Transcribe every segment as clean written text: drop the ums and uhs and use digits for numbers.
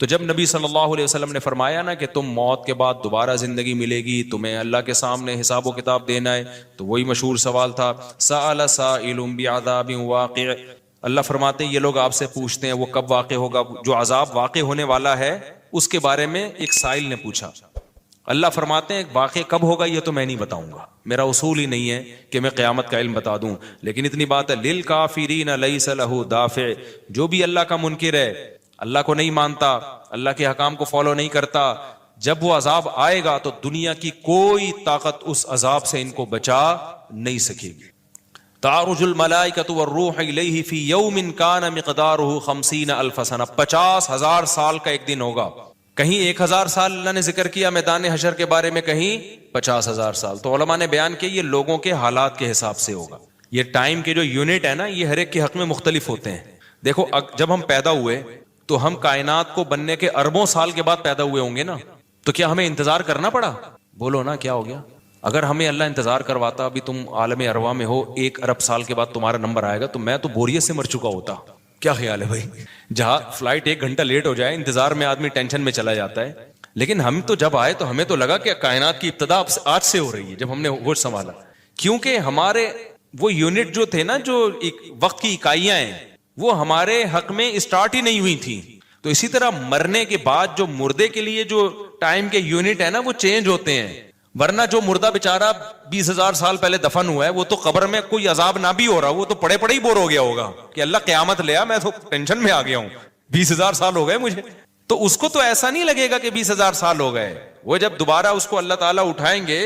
تو جب نبی صلی اللہ علیہ وسلم نے فرمایا نا کہ تم موت کے بعد دوبارہ زندگی ملے گی، تمہیں اللہ کے سامنے حساب و کتاب دینا ہے، تو وہی مشہور سوال تھا سأل سائل بعذاب واقع. اللہ فرماتے ہیں یہ لوگ آپ سے پوچھتے ہیں وہ کب واقع ہوگا، جو عذاب واقع ہونے والا ہے اس کے بارے میں ایک سائل نے پوچھا. اللہ فرماتے ہیں واقع کب ہوگا یہ تو میں نہیں بتاؤں گا، میرا اصول ہی نہیں ہے کہ میں قیامت کا علم بتا دوں، لیکن اتنی بات ہے للکافرین لیس لہ دافع. جو بھی اللہ کا منکر ہے، اللہ کو نہیں مانتا، اللہ کے حکام کو فالو نہیں کرتا، جب وہ عذاب آئے گا تو دنیا کی کوئی طاقت اس عذاب سے ان کو بچا نہیں سکے گی. تعرج الملائکۃ والروح الیہ فی یوم کان مقدارہ 50,000 سنہ. 50,000 سال کا ایک دن ہوگا. کہیں 1,000 سال اللہ نے ذکر کیا میدان حشر کے بارے میں، کہیں 50,000 سال. تو علماء نے بیان کیا یہ لوگوں کے حالات کے حساب سے ہوگا. یہ ٹائم کے جو یونٹ ہے نا یہ ہر ایک کے حق میں مختلف ہوتے ہیں. دیکھو جب ہم پیدا ہوئے تو ہم کائنات کو بننے کے اربوں سال کے بعد پیدا ہوئے ہوں گے نا، تو کیا ہمیں انتظار کرنا پڑا؟ بولو نا کیا ہو گیا؟ اگر ہمیں اللہ انتظار کرواتا ابھی تم عالم ارواح میں ہو 1 ارب سال کے بعد تمہارا نمبر آئے گا، تو میں تو بوریت سے مر چکا ہوتا. کیا خیال ہے بھائی؟ جہاں فلائٹ 1 گھنٹہ لیٹ ہو جائے انتظار میں آدمی ٹینشن میں چلا جاتا ہے. لیکن ہم تو جب آئے تو ہمیں تو لگا کہ کائنات کی ابتدا آج سے ہو رہی ہے جب ہم نے ہوش سنبھالا. کیونکہ ہمارے وہ یونٹ جو تھے نا، جو وقت کی اکائیاں ہیں، وہ ہمارے حق میں اسٹارٹ ہی نہیں ہوئی تھی. تو اسی طرح مرنے کے بعد جو مردے کے لیے جو ٹائم کے یونٹ ہے نا وہ چینج ہوتے ہیں. ورنہ جو مردہ بیچارہ 20,000 سال پہلے دفن ہوا ہے وہ تو قبر میں کوئی عذاب نہ بھی ہو رہا، وہ تو پڑے پڑے ہی بور ہو گیا ہوگا کہ اللہ قیامت لے آ، میں تو ٹینشن میں آ گیا ہوں، 20,000 سال ہو گئے مجھے. تو اس کو تو ایسا نہیں لگے گا کہ 20,000 سال ہو گئے. وہ جب دوبارہ اس کو اللہ تعالیٰ اٹھائیں گے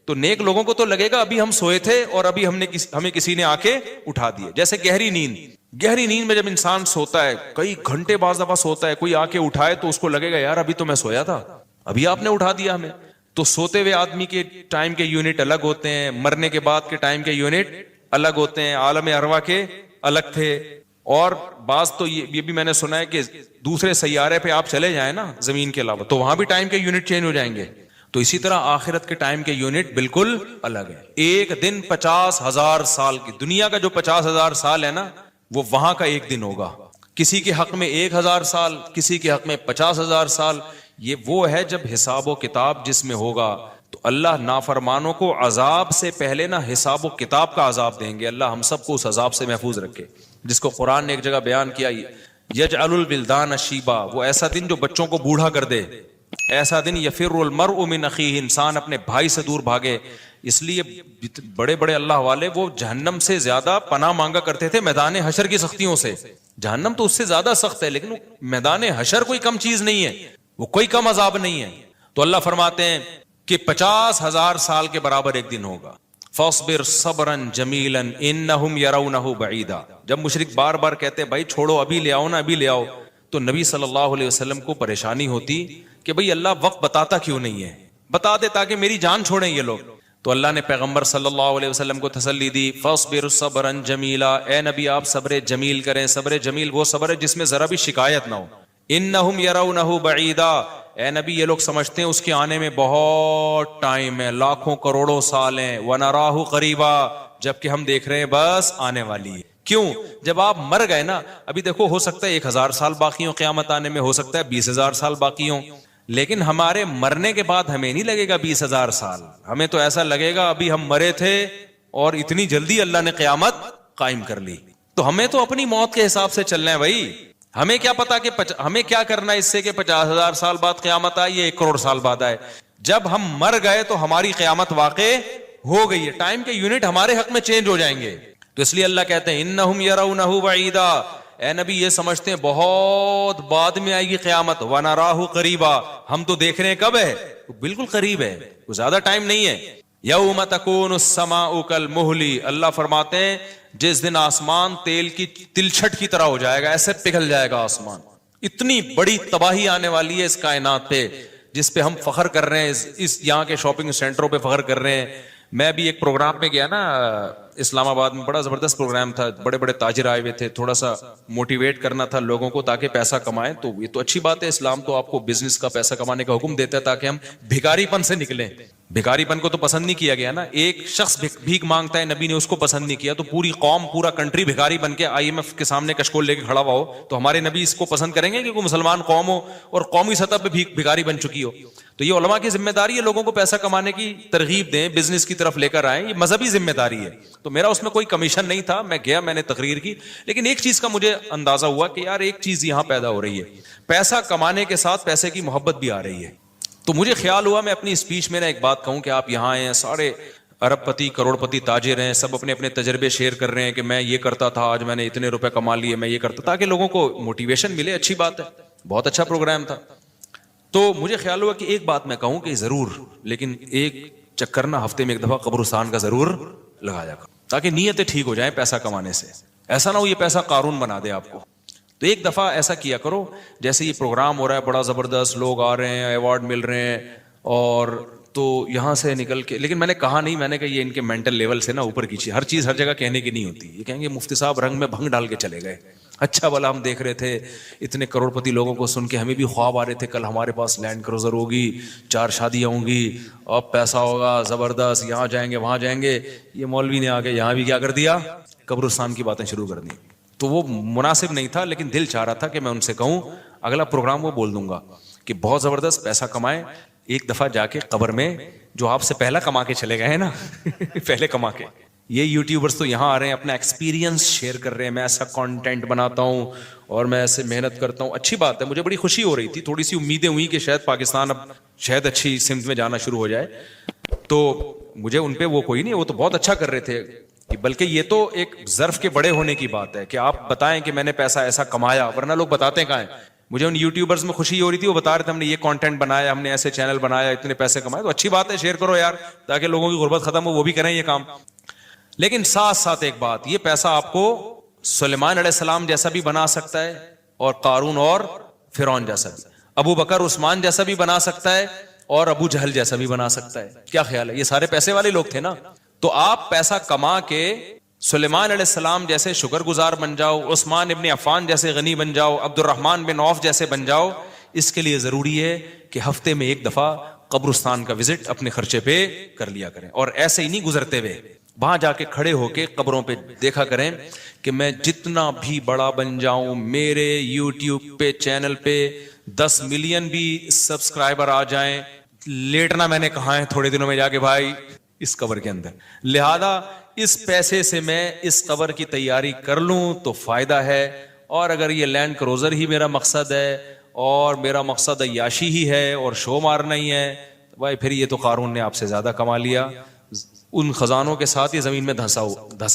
تو نیک لوگوں کو تو لگے گا ابھی ہم سوئے تھے اور ابھی ہمیں کسی نے آ کے اٹھا دیا. جیسے گہری نیند میں جب انسان سوتا ہے کئی گھنٹے بعض دفعہ سوتا ہے، کوئی آ کے اٹھائے تو اس کو لگے گا یار ابھی تو میں سویا تھا، ابھی آپ نے اٹھا دیا ہمیں. تو سوتے ہوئے آدمی کے ٹائم کے یونٹ الگ ہوتے ہیں، مرنے کے بعد کے ٹائم کے یونٹ الگ ہوتے ہیں، عالم ارواح کے الگ تھے. اور بعض تو یہ بھی میں نے سنا ہے کہ دوسرے سیارے پہ آپ چلے جائیں نا زمین کے علاوہ تو وہاں بھی ٹائم کے یونٹ چینج ہو جائیں گے. تو اسی طرح آخرت کے ٹائم کے یونٹ بالکل الگ ہے. ایک دن 50,000 سال کی دنیا کا جو 50,000 سال ہے نا وہ وہاں کا ایک دن ہوگا. کسی کے حق میں 1,000 سال، کسی کے حق میں 50,000 سال. یہ وہ ہے جب حساب و کتاب جس میں ہوگا تو اللہ نافرمانوں کو عذاب سے پہلے نا حساب و کتاب کا عذاب دیں گے. اللہ ہم سب کو اس عذاب سے محفوظ رکھے. جس کو قرآن نے ایک جگہ بیان کیا یجعل الولدان شیبا، وہ ایسا دن جو بچوں کو بوڑھا کر دے، ایسا دن یفر المرء من اخیہ، انسان اپنے بھائی سے دور بھاگے. اس لیے بڑے بڑے اللہ والے وہ جہنم سے زیادہ پناہ مانگا کرتے تھے میدان حشر کی سختیوں سے. جہنم تو اس سے زیادہ سخت ہے لیکن میدان حشر کوئی کم چیز نہیں ہے، وہ کوئی کم عذاب نہیں ہے. تو اللہ فرماتے ہیں کہ 50,000 سال کے برابر ایک دن ہوگا. فاصبر صبرا جمیلا انہم یرونہ بعیدا. جب مشرک بار بار کہتے بھائی چھوڑو ابھی لے آؤ نا ابھی لے آؤ، تو نبی صلی اللہ علیہ وسلم کو پریشانی ہوتی کہ بھئی اللہ وقت بتاتا کیوں نہیں ہے، بتا دے تاکہ میری جان چھوڑیں یہ لوگ. تو اللہ نے پیغمبر صلی اللہ علیہ وسلم کو تسلی دی فاصبر صبرا جمیلا، اے نبی آپ صبر جمیل کریں. صبر جمیل وہ صبر ہے جس میں ذرا بھی شکایت نہ ہو. انہم یرونہ بعیدا، اے نبی یہ لوگ سمجھتے ہیں اس کے آنے میں بہت ٹائم ہے، لاکھوں کروڑوں سال ہیں. ونراہ قریبا، جبکہ ہم دیکھ رہے ہیں بس آنے والی ہے. کیوں؟ جب آپ مر گئے نا، ابھی دیکھو ہو سکتا ہے 1,000 سال باقی ہوں قیامت آنے میں، ہو سکتا ہے 20,000 سال باقی ہوں، لیکن ہمارے مرنے کے بعد ہمیں نہیں لگے گا 20,000 سال. ہمیں تو ایسا لگے گا ابھی ہم مرے تھے اور اتنی جلدی اللہ نے قیامت قائم کر لی. تو ہمیں تو اپنی موت کے حساب سے چلنا ہے بھائی. ہمیں کیا پتا کہ ہمیں کیا کرنا ہے اس سے کہ 50,000 سال بعد قیامت آئے یا 1 کروڑ سال بعد آئے. جب ہم مر گئے تو ہماری قیامت واقع ہو گئی ہے، ٹائم کے یونٹ ہمارے حق میں چینج ہو جائیں گے. تو اس لیے اللہ کہتے ہیں انہم یرونہ بعیدا، اے نبی یہ سمجھتے ہیں بہت بعد میں آئے گی قیامت. ونراہ قریبا، ہم تو دیکھ رہے ہیں کب ہے، بالکل قریب ہے، وہ زیادہ ٹائم نہیں ہے. یوم تکون السماء کالمہل، اللہ فرماتے ہیں جس دن آسمان تیل کی تلچھٹ کی طرح ہو جائے گا، ایسے پگھل جائے گا آسمان. اتنی بڑی تباہی آنے والی ہے اس کائنات پہ جس پہ ہم فخر کر رہے ہیں، اس یہاں کے شاپنگ سینٹروں پہ فخر کر رہے ہیں. میں بھی ایک پروگرام میں گیا نا اسلام آباد میں بڑا زبردست پروگرام تھا, بڑے بڑے تاجر آئے ہوئے تھے, تھوڑا سا موٹیویٹ کرنا تھا لوگوں کو تاکہ پیسہ کمائیں. تو یہ تو اچھی بات ہے, اسلام تو آپ کو بزنس کا پیسہ کمانے کا حکم دیتا ہے تاکہ ہم بھکاری پن سے نکلیں. بھکاری پن کو تو پسند نہیں کیا گیا نا, ایک شخص بھیک مانگتا ہے, نبی نے اس کو پسند نہیں کیا, تو پوری قوم پورا کنٹری بھکاری بن کے IMF کے سامنے کشکول لے کے کھڑا ہوا ہو تو ہمارے نبی اس کو پسند کریں گے کہ کوئی مسلمان قوم ہو اور قومی سطح پہ بھکاری بن چکی ہو؟ تو یہ علماء کی ذمہ داری ہے لوگوں کو پیسہ کمانے کی ترغیب دیں, بزنس کی طرف لے کر آئیں, یہ مذہبی ذمہ داری ہے. تو میرا اس میں کوئی کمیشن نہیں تھا, میں گیا, میں نے تقریر کی, لیکن ایک چیز کا مجھے اندازہ ہوا کہ یار ایک چیز یہاں پیدا ہو رہی ہے, پیسہ کمانے کے ساتھ پیسے کی محبت بھی آ رہی ہے. تو مجھے خیال ہوا میں اپنی اسپیچ میں ایک بات کہوں کہ آپ یہاں آئے ہیں, سارے ارب پتی کروڑ پتی تاجر ہیں, سب اپنے اپنے تجربے شیئر کر رہے ہیں کہ میں یہ کرتا تھا, آج میں نے اتنے روپے کما لیے, میں یہ کرتا, تاکہ لوگوں کو موٹیویشن ملے. اچھی بات ہے, بہت اچھا پروگرام تھا. تو مجھے خیال ہوا کہ ایک بات میں کہوں کہ ضرور, لیکن ایک چکر نا ہفتے میں ایک دفعہ قبرستان کا ضرور لگایا کرو تاکہ نیتیں ٹھیک ہو جائیں پیسہ کمانے سے. ایسا نہ ہو یہ پیسہ قارون بنا دے آپ کو. تو ایک دفعہ ایسا کیا کرو, جیسے یہ پروگرام ہو رہا ہے بڑا زبردست, لوگ آ رہے ہیں, ایوارڈ مل رہے ہیں, اور تو یہاں سے نکل کے, لیکن میں نے کہا نہیں, میں نے کہا یہ ان کے مینٹل لیول سے نا اوپر کی چیز, ہر چیز ہر جگہ کہنے کی نہیں ہوتی. یہ کہیں گے مفتی صاحب رنگ میں بھنگ ڈال کے چلے گئے. اچھا والا ہم دیکھ رہے تھے اتنے کروڑ پتی لوگوں کو سن کے ہمیں بھی خواب آ رہے تھے, کل ہمارے پاس لینڈ کروزر ہوگی, 4 شادیاں ہوں گی, اب پیسہ ہوگا زبردست, یہاں جائیں گے وہاں جائیں گے. یہ مولوی نے آ کے یہاں بھی کیا کر دیا, قبرستان کی باتیں شروع کر دی. تو وہ مناسب نہیں تھا, لیکن دل چاہ رہا تھا کہ میں ان سے کہوں اگلا پروگرام وہ بول دوں گا کہ بہت زبردست پیسہ کمائیں, ایک دفعہ جا کے قبر میں جو آپ سے پہلا کما کے چلے گئے ہیں نا پہلے کما کے, یہ یوٹیوبرز تو یہاں آ رہے ہیں, اپنا ایکسپیرینس شیئر کر رہے ہیں, میں ایسا کانٹینٹ بناتا ہوں اور میں ایسے محنت کرتا ہوں. اچھی بات ہے, مجھے بڑی خوشی ہو رہی تھی, تھوڑی سی امیدیں ہوئی کہ شاید پاکستان اب شاید اچھی سمت میں جانا شروع ہو جائے. تو مجھے ان پہ وہ کوئی نہیں, وہ تو بہت اچھا کر رہے تھے, بلکہ یہ تو ایک ظرف کے بڑے ہونے کی بات ہے کہ آپ بتائیں کہ میں نے پیسہ ایسا کمایا, ورنہ لوگ بتاتے کہاں ہیں. مجھے ان یوٹیوبرز میں خوشی ہو رہی تھی, وہ بتا رہے تھے ہم نے یہ کانٹینٹ بنایا, ہم نے ایسے چینل بنایا, اتنے پیسے کمائے. تو اچھی بات ہے, شیئر کرو یار تاکہ لوگوں کی غربت ختم ہو, وہ بھی کریں یہ کام. لیکن ساتھ ساتھ ایک بات, یہ پیسہ آپ کو سلیمان علیہ السلام جیسا بھی بنا سکتا ہے, اور قارون اور فرعون جیسا بھی, ابو بکر عثمان جیسا بھی بنا سکتا ہے, اور ابو جہل جیسا بھی بنا سکتا ہے. کیا خیال ہے, یہ سارے پیسے والے لوگ تھے نا. تو آپ پیسہ کما کے سلیمان علیہ السلام جیسے شکر گزار بن جاؤ, عثمان ابن عفان جیسے غنی بن جاؤ, عبد الرحمن بن عوف جیسے بن جاؤ. اس کے لیے ضروری ہے کہ ہفتے میں ایک دفعہ قبرستان کا وزٹ اپنے خرچے پہ کر لیا کریں, اور ایسے ہی نہیں گزرتے ہوئے, وہاں جا کے کھڑے ہو کے قبروں پہ دیکھا کریں کہ میں جتنا بھی بڑا بن جاؤں, میرے یوٹیوب پہ چینل پہ 10 ملین بھی سبسکرائبر آ جائیں, لیٹنا میں نے کہا ہے تھوڑے دنوں میں جا کے بھائی اس قبر کے اندر. لہذا اس پیسے سے میں اس قبر کی تیاری کر لوں تو فائدہ ہے, اور اگر یہ لینڈ کروزر ہی میرا مقصد ہے اور میرا مقصد عیاشی ہی ہے اور شو مارنا ہی ہے, تو بھائی پھر یہ تو قارون نے آپ سے زیادہ کما لیا. ان خزانوں کے ساتھ یہ زمین میں دھسا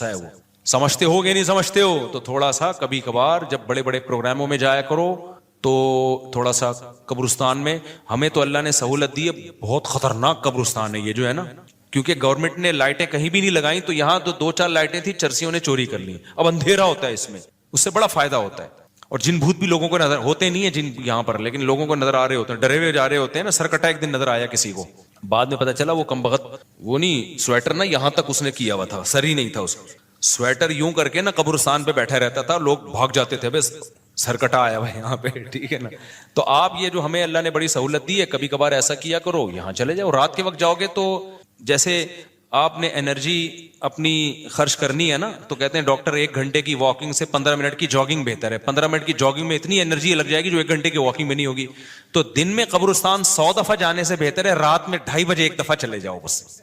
ہے. وہ سمجھتے ہو کہ نہیں سمجھتے ہو, تو تھوڑا سا کبھی کبھار جب بڑے بڑے پروگراموں میں جایا کرو تو تھوڑا سا قبرستان میں, ہمیں تو اللہ نے سہولت دی ہے, بہت خطرناک قبرستان ہے یہ جو ہے نا, کیونکہ گورنمنٹ نے لائٹیں کہیں بھی نہیں لگائیں, تو یہاں تو 2-4 لائٹیں تھی, چرسیوں نے چوری کر لی. اب اندھیرا ہوتا ہے اس میں, اس سے بڑا فائدہ ہوتا ہے. اور جن بھوت بھی لوگوں کو نظر ہوتے نہیں ہیں جن یہاں پر, لیکن لوگوں کو نظر آ رہے ہوتے ہیں, ڈرے ہوئے جا رہے ہوتے ہیں نا. سرکٹا ایک دن نظر آیا کسی کو, بعد میں پتا چلا وہ کمبخت, وہ نہیں سویٹر نا یہاں تک اس نے کیا ہوا تھا, سر ہی نہیں تھا اس کا, سویٹر یوں کر کے نا قبرستان پہ بیٹھا رہتا تھا, لوگ بھاگ جاتے تھے, بس سرکٹا آیا ہوا یہاں پہ, ٹھیک ہے نا. تو آپ یہ جو ہمیں اللہ نے بڑی سہولت دی ہے, کبھی کبھار ایسا کیا کرو, یہاں چلے جاؤ. رات کے وقت جاؤ گے تو جیسے آپ نے انرجی اپنی خرچ کرنی ہے نا, تو کہتے ہیں ڈاکٹر 1 گھنٹے کی واکنگ سے 15 منٹ کی جاگنگ بہتر ہے. 15 منٹ کی جاگنگ میں اتنی انرجی لگ جائے گی جو 1 گھنٹے کی واکنگ میں نہیں ہوگی. تو دن میں قبرستان 100 دفعہ جانے سے بہتر ہے رات میں 2:30 بجے 1 دفعہ چلے جاؤ. بس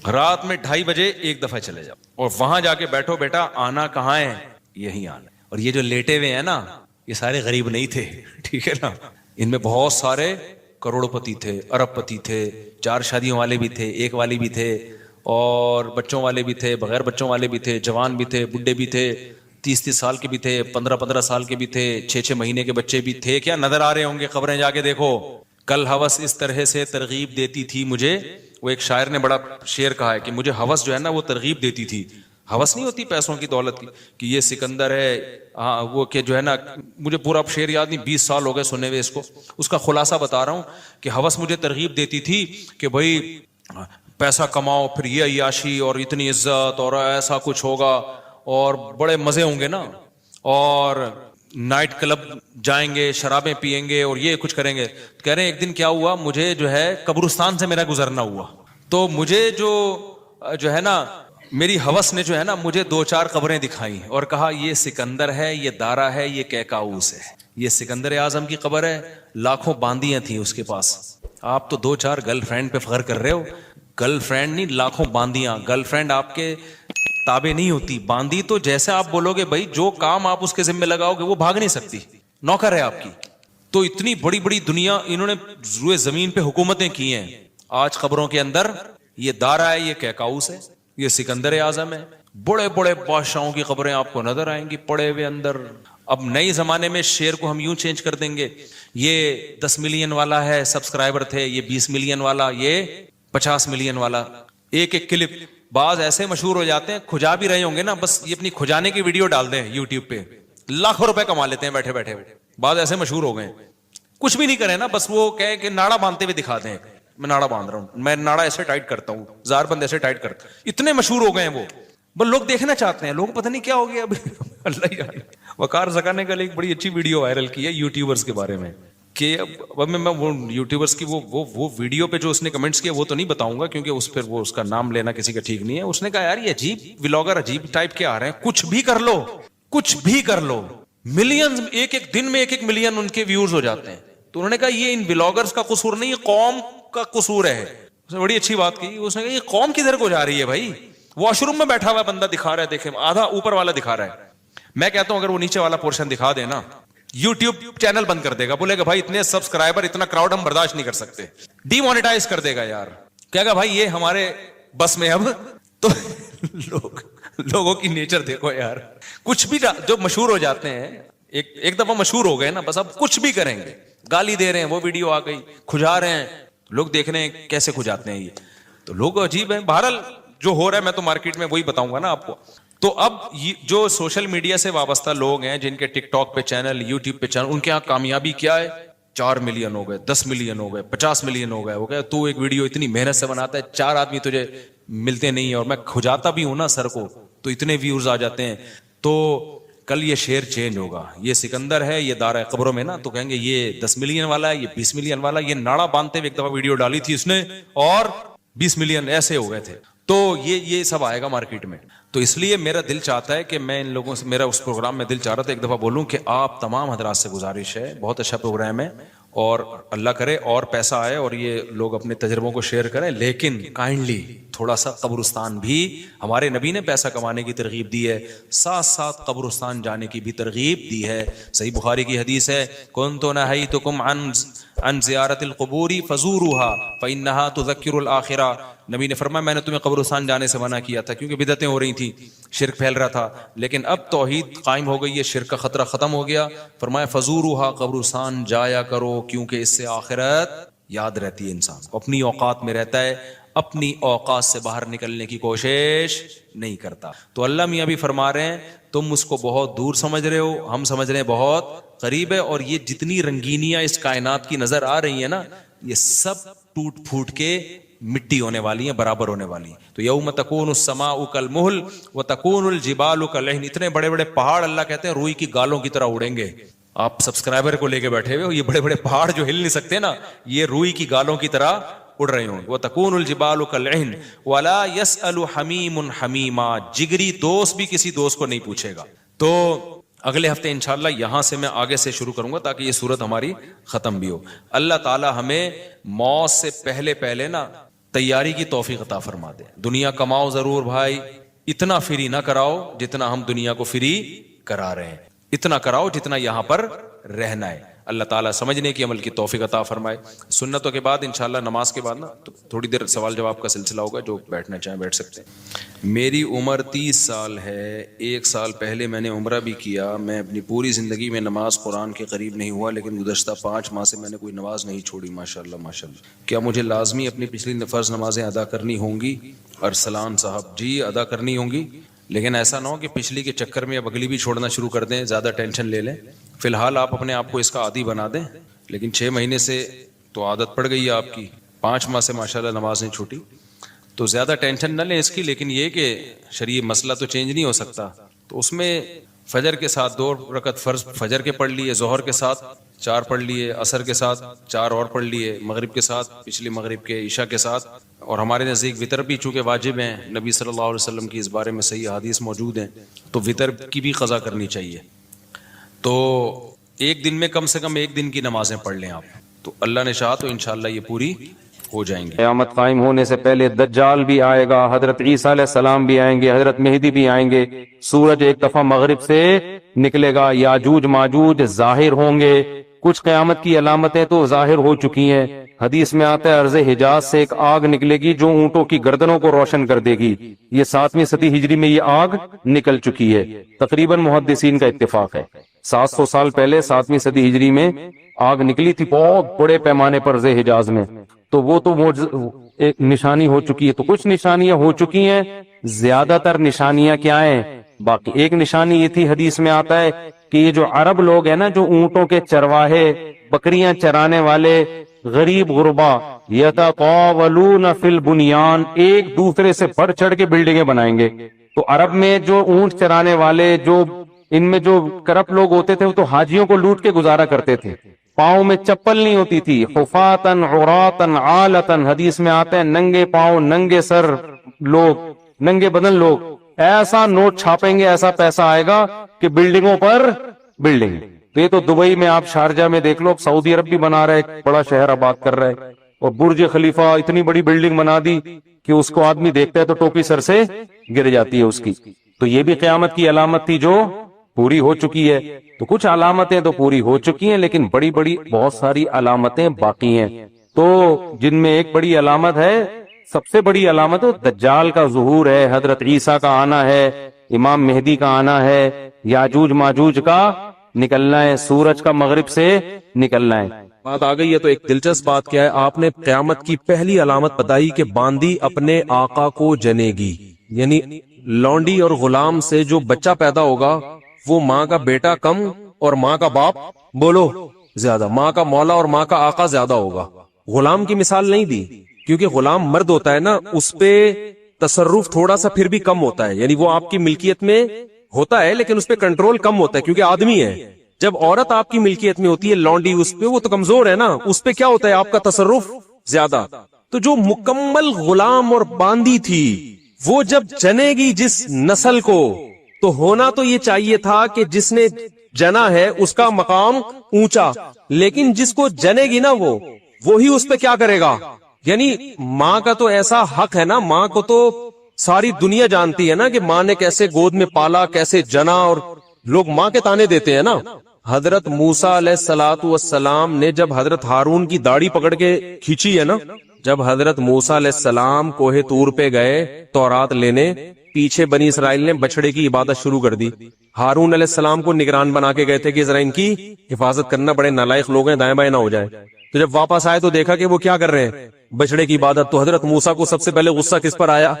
رات میں 2:30 بجے 1 دفعہ چلے جاؤ, اور وہاں جا کے بیٹھو, بیٹا آنا کہاں ہے, یہی آنا. اور یہ جو لیٹے ہوئے ہیں نا, یہ سارے غریب نہیں تھے, ٹھیک ہے نا. ان میں بہت سارے کروڑ پتی تھے, ارب پتی تھے, 4 شادیوں والے بھی تھے, 1 والی بھی تھے, اور بچوں والے بھی تھے, بغیر بچوں والے بھی تھے, جوان بھی تھے, بڈھے بھی تھے, 30 سال کے بھی تھے, 15 سال کے بھی تھے, 6 مہینے کے بچے بھی تھے. کیا نظر آ رہے ہوں گے, خبریں جا کے دیکھو. کل ہوس اس طرح سے ترغیب دیتی تھی مجھے, وہ ایک شاعر نے بڑا شعر کہا ہے کہ مجھے ہوس جو ہے نا وہ ترغیب دیتی تھی. ہوس نہیں ہوتی پیسوں کی دولت کی کہ یہ سکندر ہے, ہاں وہ کہ جو ہے نا, مجھے پورا شعر یاد نہیں, 20 سال ہو گئے سنے ہوئے اس کو. اس کا خلاصہ بتا رہا ہوں کہ ہوس مجھے ترغیب دیتی تھی کہ بھائی پیسہ کماؤ پھر یہ عیاشی اور اتنی عزت اور ایسا کچھ ہوگا اور بڑے مزے ہوں گے نا، اور نائٹ کلب جائیں گے، شرابیں پیئیں گے اور یہ کچھ کریں گے. کہہ رہے ہیں ایک دن کیا ہوا، مجھے جو ہے قبرستان سے میرا گزرنا ہوا، تو مجھے جو ہے نا میری ہوس نے جو ہے نا مجھے 2-4 قبریں دکھائیں اور کہا یہ سکندر ہے، یہ دارا ہے، یہ کیکاؤس ہے. یہ سکندر اعظم کی قبر ہے، لاکھوں باندیاں تھیں اس کے پاس. آپ تو 2-4 گرل فرینڈ پہ فخر کر رہے ہو، گرل فرینڈ نہیں لاکھوں باندیاں. گرل فرینڈ آپ کے تابع نہیں ہوتی، باندی تو جیسے آپ بولو گے بھائی جو کام آپ اس کے ذمہ لگاؤ گے وہ بھاگ نہیں سکتی، نوکر ہے آپ کی. تو اتنی بڑی بڑی دنیا انہوں نے روئے زمین پہ حکومتیں کی ہیں. آج قبروں کے اندر یہ دارا ہے، یہ کیکاؤس ہے، یہ سکندر اعظم ہے. بڑے بڑے بادشاہوں کی قبریں آپ کو نظر آئیں گی پڑے ہوئے اندر. اب نئے زمانے میں شعر کو ہم یوں چینج کر دیں گے، یہ 10 ملین والا ہے سبسکرائبر تھے، یہ 20 ملین والا، یہ 50 ملین والا. ایک ایک کلپ بعض ایسے مشہور ہو جاتے ہیں، کھجا بھی رہے ہوں گے نا، بس یہ اپنی کھجانے کی ویڈیو ڈال دیں یوٹیوب پہ، لاکھوں روپے کما لیتے ہیں بیٹھے بیٹھے. بعض ایسے مشہور ہو گئے کچھ بھی نہیں کرے نا، بس وہ کہے کہ ناڑا باندھتے ہوئے دکھا دیں، میں ناڑا باندھ رہا ہوں، میں ناڑا ایسے ٹائٹ کرتا ہوں، زار بند ایسے ٹائٹ کرتا ہوں. اتنے مشہور ہو گئے ہیں وہ، بس لوگ دیکھنا چاہتے ہیں. لوگ پتہ نہیں کیا ہو گیا ابھی. اللہ جانے. وقار زکا نے کل ایک بڑی اچھی ویڈیو وائرل کی ہے یوٹیوبرز کے بارے میں، کہ اب میں وہ یوٹیوبرز کی وہ ویڈیو پہ جو اس نے کمنٹس کیا وہ تو نہیں بتاؤں گا کیونکہ اس پہ وہ اس کا نام لینا کسی کا ٹھیک نہیں ہے. اس نے کہا یار یہ عجیب ولاگر عجیب ٹائپ کے آ رہے ہیں، کچھ بھی کر لو، کچھ بھی کر لو، ملین ایک ایک دن میں 1-1 ملین ان کے ویوز ہو جاتے ہیں. تو انہوں نے کہا یہ ان ولاگرز کا قصور نہیں، یہ قوم کا قصور ہے. اس نے بڑی اچھی بات کی. اس نے کہا یہ قوم کدھر کو جا رہی ہے بھائی؟ واش روم میں بیٹھا ہوا بندہ دکھا رہا ہے، دیکھیں آدھا اوپر والا دکھا رہا ہے. میں کہتا ہوں اگر وہ نیچے والا پورشن دکھا دے نا، یوٹیوب چینل بند کر دے گا، بولے گا بھائی اتنے سبسکرائبر اتنا کراؤڈ ہم برداشت نہیں کر سکتے، ڈی مونیٹائز کر دے گا یار. کہے گا بھائی یہ ہمارے بس میں اب. تو لوگوں کی نیچر دیکھو یار، کچھ بھی جو مشہور ہو جاتے ہیں ایک دفعہ مشہور ہو گئے نا، بس اب کچھ بھی کریں گے. گالی دے رہے ہیں، وہ ویڈیو آ گئی، کھجا رہے ہیں، لوگ دیکھ رہے ہیں کیسے کھجاتے ہیں. یہ تو لوگ عجیب ہیں. بہرحال جو ہو رہا ہے میں تو مارکیٹ میں وہی بتاؤں گا نا آپ کو. تو اب جو سوشل میڈیا سے وابستہ لوگ ہیں جن کے ٹک ٹاک پہ چینل، یوٹیوب پہ چینل، ان کے ہاں کامیابی کیا ہے؟ 4 ملین ہو گئے، 10 ملین ہو گئے، 50 ملین ہو گئے. تو ایک ویڈیو اتنی محنت سے بناتا ہے، 4 آدمی تجھے ملتے نہیں ہیں، اور میں کھجاتا بھی ہوں نا سر کو تو اتنے ویوز آ جاتے ہیں. تو کل یہ شعر چینج ہوگا. یہ سکندر ہے، یہ دار ہے قبروں میں نا، تو کہیں گے یہ 10 ملین والا ہے، یہ 20 ملین والا. یہ ناڑا باندھتے ہوئے ایک دفعہ ویڈیو ڈالی تھی اس نے اور 20 ملین ایسے ہو گئے تھے. تو یہ سب آئے گا مارکیٹ میں. تو اس لیے میرا دل چاہتا ہے کہ میں ان لوگوں سے، میرا اس پروگرام میں دل چاہ رہا تھا ایک دفعہ بولوں کہ آپ تمام حضرات سے گزارش ہے، بہت اچھا پروگرام ہے اور اللہ کرے اور پیسہ آئے اور یہ لوگ اپنے تجربوں کو شیئر کریں، لیکن کائنڈلی تھوڑا سا قبرستان بھی، ہمارے نبی نے پیسہ کمانے کی ترغیب دی ہے، ساتھ ساتھ قبرستان جانے کی بھی ترغیب دی ہے. صحیح بخاری کی حدیث ہے، کنت نہیتکم عن زیارت القبور فزوروها فانها تذکر الاخرہ. نبی نے فرمایا میں نے تمہیں قبرستان جانے سے منع کیا تھا کیونکہ بدعتیں ہو رہی تھیں، شرک پھیل رہا تھا، لیکن اب توحید قائم ہو گئی ہے، شرک کا خطرہ ختم ہو گیا. فرمایا فزوروها، قبرستان جایا کرو کیونکہ اس سے آخرت یاد رہتی ہے. انسان اپنی اوقات میں رہتا ہے، اپنی اوقات سے باہر نکلنے کی کوشش نہیں کرتا. تو اللہ میاں بھی فرما رہے ہیں تم اس کو بہت دور سمجھ رہے ہو، ہم سمجھ رہے ہیں بہت قریب ہے. اور یہ جتنی رنگینیاں اس کائنات کی نظر آ رہی ہیں نا، یہ سب ٹوٹ پھوٹ کے مٹی ہونے والی ہیں، برابر ہونے والی ہیں. تو یوم تکون السماء کالمہل وتکون الجبال کالعہن. اتنے بڑے بڑے پہاڑ اللہ کہتے ہیں روئی کی گالوں کی طرح اڑیں گے. آپ سبسکرائبر کو لے کے بیٹھے ہوئے ہو، یہ بڑے بڑے پہاڑ جو ہل نہیں سکتے نا، یہ روئی کی گالوں کی طرح اڑ رہے ہوں. وتکون الجبال کالعہن ولا يسأل حمیم حمیما. جگری دوست بھی کسی دوست کو نہیں پوچھے گا. تو اگلے ہفتے انشاءاللہ یہاں سے میں آگے سے شروع کروں گا تاکہ یہ صورت ہماری ختم بھی ہو. اللہ تعالی ہمیں موت سے پہلے نا تیاری کی توفیق عطا فرما دے. دنیا کماؤ ضرور بھائی، اتنا فری نہ کراؤ جتنا ہم دنیا کو فری کرا رہے ہیں، اتنا کراؤ جتنا یہاں پر رہنا ہے. اللہ تعالیٰ سمجھنے کی عمل کی توفیق عطا فرمائے. سنتوں کے بعد انشاءاللہ نماز کے بعد نا تھوڑی دیر سوال جواب کا سلسلہ ہوگا، جو بیٹھنا چاہیں بیٹھ سکتے ہیں. میری عمر 30 سال ہے، 1 سال پہلے میں نے عمرہ بھی کیا. میں اپنی پوری زندگی میں نماز قرآن کے قریب نہیں ہوا، لیکن گزشتہ 5 ماہ سے میں نے کوئی نماز نہیں چھوڑی. ماشاءاللہ ماشاءاللہ. کیا مجھے لازمی اپنی پچھلی فرض نمازیں ادا کرنی ہوں گی؟ ارسلان صاحب جی ادا کرنی ہوں گی، لیکن ایسا نہ ہو کہ پچھلی کے چکر میں اب اگلی بھی چھوڑنا شروع کر دیں، زیادہ ٹینشن لے لیں. فی الحال آپ اپنے آپ کو اس کا عادی بنا دیں، لیکن 6 مہینے سے تو عادت پڑ گئی ہے آپ کی، 5 ماہ سے ماشاءاللہ نماز نہیں چھوٹی. تو زیادہ ٹینشن نہ لیں اس کی، لیکن یہ کہ شرعی مسئلہ تو چینج نہیں ہو سکتا. تو اس میں فجر کے ساتھ 2 رکعت فرض فجر کے پڑھ لیے، ظہر کے ساتھ 4 پڑھ لیے، عصر کے ساتھ 4 اور پڑھ لیے، مغرب کے ساتھ پچھلی مغرب کے، عشاء کے ساتھ. اور ہمارے نزدیک وطر بھی چونکہ واجب ہیں، نبی صلی اللہ علیہ وسلم کی اس بارے میں صحیح حدیث موجود ہیں، تو وطر کی بھی قضا کرنی چاہیے. تو ایک دن میں کم سے کم 1 دن کی نمازیں پڑھ لیں آپ، تو اللہ نے چاہا تو انشاءاللہ یہ پوری ہو جائیں گے. قیامت قائم ہونے سے پہلے دجال بھی آئے گا، حضرت عیسیٰ علیہ السلام بھی آئیں گے، حضرت مہدی بھی آئیں گے. سورج ایک دفعہ مغرب سے نکلے گا، یاجوج ماجوج ظاہر ہوں گے. کچھ قیامت کی علامتیں تو ظاہر ہو چکی ہیں. حدیث میں آتا ہے عرض حجاز سے ایک آگ نکلے گی جو اونٹوں کی گردنوں کو روشن کر دے گی. یہ 7ویں صدی ہجری میں یہ آگ نکل چکی ہے، تقریباً محدثین کا اتفاق ہے. 700 سال پہلے 7ویں صدی ہجری میں آگ نکلی تھی بہت بڑے پیمانے پر عرض حجاز میں. تو وہ تو ایک نشانی ہو چکی ہے. تو کچھ نشانیاں ہو چکی ہیں، زیادہ تر نشانیاں کیا ہیں باقی. ایک نشانی یہ تھی، حدیث میں آتا ہے کہ یہ جو عرب لوگ ہیں نا، جو اونٹوں کے چرواہے، بکریاں چرانے والے غریب غربا، یتطاولون فی البنیان، ایک دوسرے سے بڑھ چڑھ کے بلڈنگیں بنائیں گے. تو عرب میں جو اونٹ چرانے والے، جو ان میں جو کرپٹ لوگ ہوتے تھے، وہ تو حاجیوں کو لوٹ کے گزارا کرتے تھے. پاؤں میں چپل نہیں ہوتی تھی، حفاتن عراتن عالتن، حدیث میں آتے ہیں ننگے پاؤں ننگے سر لوگ، ننگے بدن لوگ. ایسا نوٹ چھاپیں گے، ایسا پیسہ آئے گا کہ بلڈنگوں پر بلڈنگ. تو یہ تو دبئی میں، آپ شارجہ میں دیکھ لو، سعودی عرب بھی بنا رہا ہے، ایک بڑا شہر آباد کر رہا ہے. اور برج خلیفہ اتنی بڑی بلڈنگ بنا دی کہ اس کو آدمی دیکھتا ہے تو ٹوپی سر سے گر جاتی ہے اس کی. تو یہ بھی قیامت کی علامت تھی جو پوری ہو چکی ہے. تو کچھ علامتیں تو پوری ہو چکی ہیں، لیکن بڑی بڑی بہت ساری علامتیں باقی ہیں. تو جن میں ایک بڑی علامت ہے، سب سے بڑی علامت دجال کا ظہور ہے، حضرت عیسیٰ کا آنا ہے، امام مہدی کا آنا ہے، یاجوج ماجوج کا نکلنا ہے، سورج کا مغرب سے نکلنا ہے. بات آ گئی ہے. تو ایک دلچسپ بات کیا ہے، آپ نے قیامت کی پہلی علامت بتائی کہ باندی اپنے آقا کو جنے گی. یعنی لونڈی اور غلام سے جو بچہ پیدا ہوگا وہ ماں کا بیٹا کم اور ماں کا باپ بولو زیادہ، ماں کا مولا اور ماں کا آقا زیادہ ہوگا. غلام کی مثال نہیں دی کیونکہ غلام مرد ہوتا ہے نا، اس پہ تصرف تھوڑا سا پھر بھی کم ہوتا ہے. یعنی وہ آپ کی ملکیت میں ہوتا ہے لیکن اس پہ کنٹرول کم ہوتا ہے کیونکہ آدمی ہے. جب عورت آپ کی ملکیت میں ہوتی ہے، لونڈی اس پہ، وہ تو کمزور ہے نا، اس پہ کیا ہوتا ہے آپ کا تصرف زیادہ. تو جو مکمل غلام اور باندی تھی وہ جب جنے گی جس نسل کو، تو ہونا تو یہ چاہیے تھا کہ جس نے جنا ہے اس کا مقام اونچا، لیکن جس کو جنے گی نا وہی اس پہ کیا کرے گا. یعنی ماں کا تو ایسا حق ہے نا، ماں کو تو ساری دنیا جانتی ہے نا کہ ماں نے کیسے گود میں پالا، کیسے جنا، اور لوگ ماں کے تانے دیتے ہیں نا. حضرت موسیٰ علیہ الصلوۃ والسلام نے جب حضرت ہارون کی داڑھی پکڑ کے کھینچی ہے نا، جب حضرت موسیٰ علیہ السلام کوہ طور پہ گئے تورات لینے، پیچھے بنی اسرائیل نے بچڑے کی عبادت شروع کر دی. ہارون علیہ السلام کو نگران بنا کے گئے تھے کہ ذرا ان کی حفاظت کرنا، بڑے نالائق لوگ ہیں، دائیں بائیں نہ ہو جائے. تو جب واپس آئے تو دیکھا کہ وہ کیا کر رہے ہیں، بچڑے کی عبادت. تو حضرت موسیٰ کو سب سے پہلے غصہ کس پر آیا؟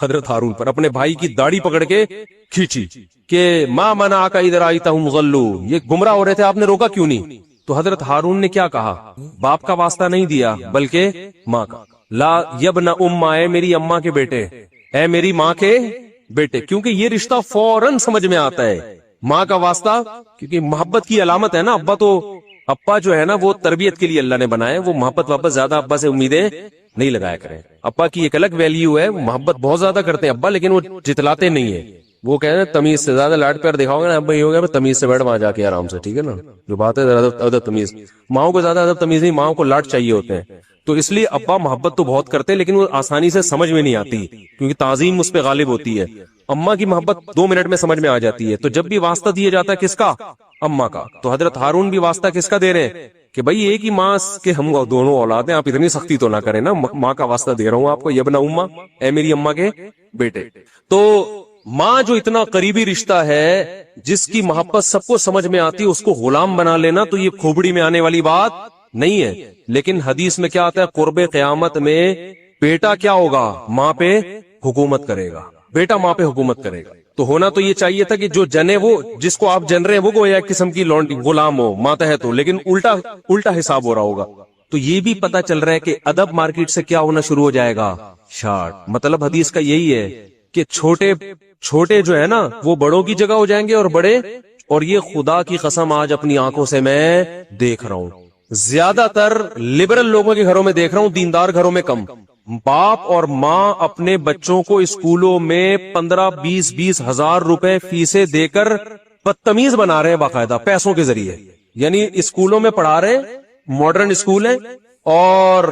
حضرت ہارون پر. اپنے بھائی کی داڑھی پکڑ کے کھینچی کہ ما منعک اذ رأیتہم ضلوا، یہ گمراہ ہو رہے تھے، آپ نے روکا کیوں نہیں؟ تو حضرت ہارون نے کیا کہا؟ باپ کا واسطہ نہیں دیا بلکہ ماں کا. لا یبن ام، اے میری اماں کے بیٹے، اے میری ماں کے بیٹے، کیونکہ یہ رشتہ فوراً سمجھ میں آتا ہے. ماں کا واسطہ کیونکہ محبت کی علامت ہے نا. ابا تو ابا جو ہے نا وہ تربیت کے لیے اللہ نے بنائے، وہ محبت واپس زیادہ ابا سے امیدیں نہیں لگایا کریں. ابا کی ایک الگ ویلیو ہے، وہ محبت بہت زیادہ کرتے ہیں ابا، لیکن وہ جتلاتے نہیں ہیں. وہ کہہ رہے ہیں تمیز سے زیادہ لاڈ پیار دکھاؤ گے نا ابا، یہ ہوگا تمیز سے بیٹھ وہاں جا کے آرام سے، ٹھیک ہے نا. جو بات ہے ادب تمیز، ماؤں کو زیادہ ادب تمیز نہیں، ماؤں کو لاڈ چاہیے ہوتے ہیں. تو اس لیے ابا محبت تو بہت کرتے لیکن وہ آسانی سے سمجھ میں نہیں آتی کیونکہ تعظیم اس پہ غالب ہوتی ہے. اماں کی محبت 2 منٹ میں سمجھ میں آ جاتی ہے. تو جب بھی واسطہ دیا جاتا ہے کس کا؟ اماں کا. تو حضرت ہارون بھی واسطہ کس کا دے رہے ہیں کہ بھائی ایک ہی ماں کے ہم دونوں اولاد ہیں، آپ اتنی سختی تو نہ کریں نا، ماں کا واسطہ دے رہا ہوں آپ کو، یبنا اماں، اے میری اماں کے بیٹے. تو ماں جو اتنا قریبی رشتہ ہے، جس کی محبت سب کو سمجھ میں آتی، اس کو غلام بنا لینا تو یہ کھوپڑی میں آنے والی بات نہیں ہے. لیکن حدیث میں کیا آتا ہے؟ قرب قیامت میں بیٹا کیا ہوگا؟ ماں پہ حکومت کرے گا، بیٹا ماں پہ حکومت کرے گا. تو ہونا تو یہ چاہیے تھا کہ جو جنے، وہ جس کو آپ جن رہے ہیں وہ ایک قسم کی لونڈی غلام ہو، ماتحت ہو، لیکن الٹا حساب ہو رہا ہوگا. تو یہ بھی پتا چل رہا ہے کہ ادب مارکیٹ سے کیا ہونا شروع ہو جائے گا؟ شارٹ. مطلب حدیث کا یہی ہے کہ چھوٹے جو ہے نا وہ بڑوں کی جگہ ہو جائیں گے اور بڑے. اور یہ خدا کی قسم آج اپنی آنکھوں سے میں دیکھ رہا ہوں, زیادہ تر لبرل لوگوں کے گھروں میں دیکھ رہا ہوں, دیندار گھروں میں کم. باپ اور ماں اپنے بچوں کو اسکولوں میں 15-20 ہزار روپے فیسیں دے کر بدتمیز بنا رہے ہیں باقاعدہ پیسوں کے ذریعے. یعنی اسکولوں میں پڑھا رہے, ماڈرن اسکول ہیں اور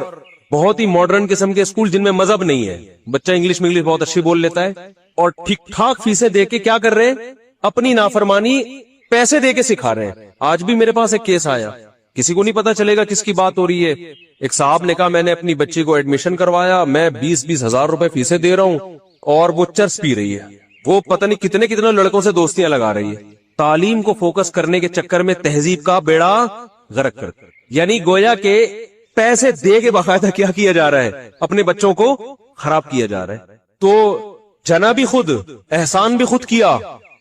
بہت ہی ماڈرن قسم کے اسکول جن میں مذہب نہیں ہے. بچہ انگلش میں بہت اچھی بول لیتا ہے اور ٹھیک ٹھاک فیسیں دے کے کیا کر رہے ہیں؟ اپنی نافرمانی پیسے دے کے سکھا رہے ہیں. آج بھی میرے پاس ایک کیس آیا, کسی کو نہیں پتا چلے گا کس کی بات ہو رہی ہے. ایک صاحب نے کہا میں نے اپنی بچی کو ایڈمیشن کروایا, میں 20 ہزار روپے فیسیں دے رہا ہوں اور وہ چرس پی رہی ہے, وہ پتہ نہیں کتنے لڑکوں سے دوستیاں لگا رہی ہے. تعلیم کو فوکس کرنے کے چکر میں تہذیب کا بیڑا غرق کر, یعنی گویا کہ پیسے دے کے باقاعدہ کیا کیا جا رہا ہے, اپنے بچوں کو خراب کیا جا رہا ہے. تو جنا بھی خود, احسان بھی خود کیا,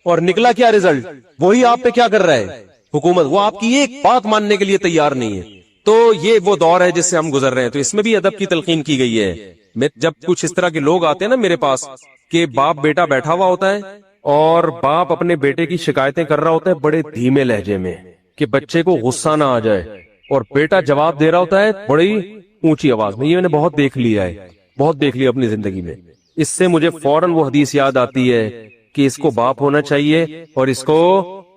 اور نکلا کیا رزلٹ؟ وہی آپ پہ کیا کر رہا ہے حکومت, وہ آپ کی ایک بات ماننے کے لیے تیار نہیں ہے. تو یہ وہ دور ہے جس سے ہم گزر رہے ہیں. تو اس میں بھی ادب کی تلقین کی گئی ہے. جب کچھ اس طرح کے لوگ آتے ہیں نا میرے پاس کہ باپ بیٹا بیٹھا ہوا ہوتا ہے اور باپ اپنے بیٹے کی شکایتیں کر رہا ہوتا ہے بڑے دھیمے لہجے میں کہ بچے کو غصہ نہ آ جائے, اور بیٹا جواب دے رہا ہوتا ہے بڑی اونچی آواز میں. یہ میں نے بہت دیکھ لیا ہے, بہت دیکھ لیا اپنی زندگی میں. اس سے مجھے فوراً وہ حدیث یاد آتی ہے کہ اس کو باپ ہونا چاہیے اور اس کو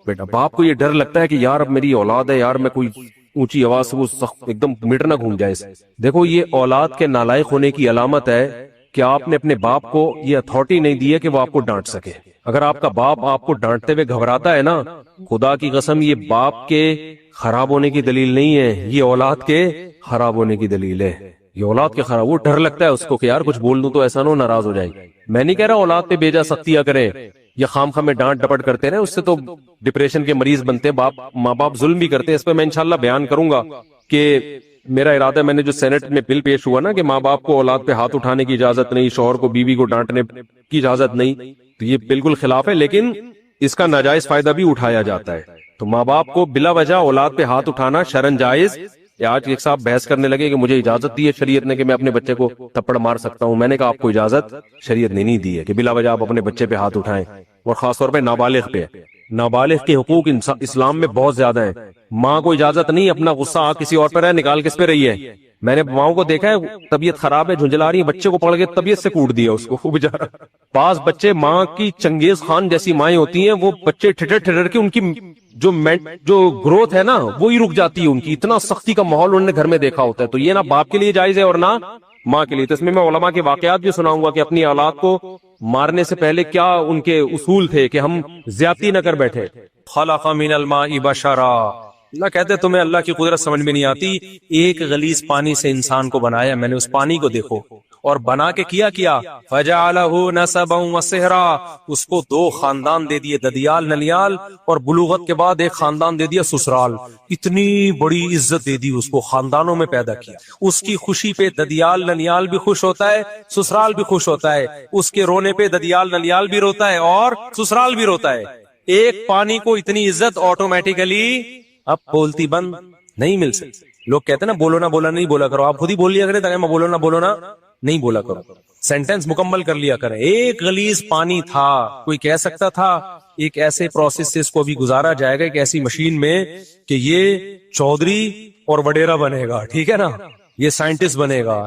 بیٹا. باپ کو یہ ڈر لگتا ہے کہ یار اب میری اولاد ہے, یار میں کوئی اونچی آواز سے وہ سخت ایک دم میٹر نہ گھوم جائے. دیکھو یہ اولاد کے نالائق ہونے کی علامت ہے کہ آپ نے اپنے باپ کو یہ اتھارٹی نہیں دی ہے کہ وہ آپ کو ڈانٹ سکے. اگر آپ کا باپ آپ کو ڈانٹتے ہوئے گھبراتا ہے نا, خدا کی قسم یہ باپ کے خراب ہونے کی دلیل نہیں ہے, یہ اولاد کے خراب ہونے کی دلیل ہے. یہ اولاد کے خراب, وہ ڈر لگتا ہے اس کو کہ یار کچھ بول دوں تو ایسا نہ ہو ناراض ہو جائے. میں نہیں کہہ رہا اولاد پہ بیجا سختیاں کریں یا خام خام میں ڈانٹ ڈپٹ کرتے رہے, اس سے تو ڈپریشن کے مریض بنتے ہیں. ماں باپ ظلم بھی کرتے ہیں. اس پہ میں انشاءاللہ بیان کروں گا کہ میرا ارادہ ہے, میں نے جو سینٹ میں بل پیش ہوا نا کہ ماں باپ کو اولاد پہ ہاتھ اٹھانے کی اجازت نہیں, شوہر کو بیوی کو ڈانٹنے کی اجازت نہیں, تو یہ بالکل خلاف ہے. لیکن اس کا ناجائز فائدہ بھی اٹھایا جاتا ہے. تو ماں باپ کو بلا وجہ اولاد پہ ہاتھ اٹھانا شرعن جائز. آج ایک صاحب بحث کرنے لگے کہ مجھے اجازت دی ہے شریعت نے کہ میں اپنے بچے کو تھپڑ مار سکتا ہوں. میں نے کہا آپ کو اجازت شریعت نے نہیں دی ہے کہ بلا وجہ آپ اپنے بچے پہ ہاتھ اٹھائیں, اور خاص طور پہ نابالغ پہ. نابالغ کے حقوق اسلام میں بہت زیادہ ہیں. ماں کو اجازت نہیں اپنا غصہ کسی اور پر ہے نکال کس پہ رہی ہے. میں نے ماؤں کو دیکھا ہے طبیعت خراب ہے, جھنجلا رہی ہے, بچے کو پکڑ کے طبیعت سے کوٹ دیا اس کو بیچارہ. بعض بچے ماں کی چنگیز خان جیسی مائیں ہوتی ہیں, وہ بچے ٹھٹر کے ان کی جو گروتھ ہے نا وہی رک جاتی ہے ان کی. اتنا سختی کا ماحول انہوں نے گھر میں دیکھا ہوتا ہے. تو یہ نہ باپ کے لیے جائز ہے اور نہ ماں کے لیے. تو اس میں علماء کے واقعات بھی سناؤں گا کہ اپنی اولاد کو مارنے سے پہلے کیا ان کے اصول تھے کہ ہم زیادتی نہ کر بیٹھے. خلق من الماء بشرا, اللہ کہتے تمہیں اللہ کی قدرت سمجھ میں نہیں آتی. ایک غلیظ پانی سے انسان کو بنایا میں نے, اس پانی کو دیکھو, اور بنا کے کیا فجعلہ نسبا وصہرا, اس کو 2 خاندان دے دیے, ددیال نلیال, اور بلوغت کے بعد ایک خاندان دے دیا سسرال. اتنی بڑی عزت دے دی اس کو, خاندانوں میں پیدا کیا. اس کی خوشی پہ ددیال نلیال بھی خوش ہوتا ہے, سسرال بھی خوش ہوتا ہے. اس کے رونے پہ ددیال نلیال بھی روتا ہے اور سسرال بھی روتا ہے. ایک پانی کو اتنی عزت آٹومیٹیکلی اب بولتی بند نہیں مل سکتی. لوگ کہتے ہیں نا بولو نہ بولا نہیں بولا کرو, آپ خود ہی بول لیا کریں تاکہ میں بولو نہ نہیں بولا کرو, سینٹنس مکمل کر لیا کریں. ایک غلیظ پانی تھا, کوئی کہہ سکتا تھا ایک ایسے پروسیس سے اس کو بھی گزارا جائے گا, ایک ایسی مشین میں کہ یہ چودھری اور وڈیرا بنے گا, ٹھیک ہے نا, یہ سائنٹسٹ بنے گا,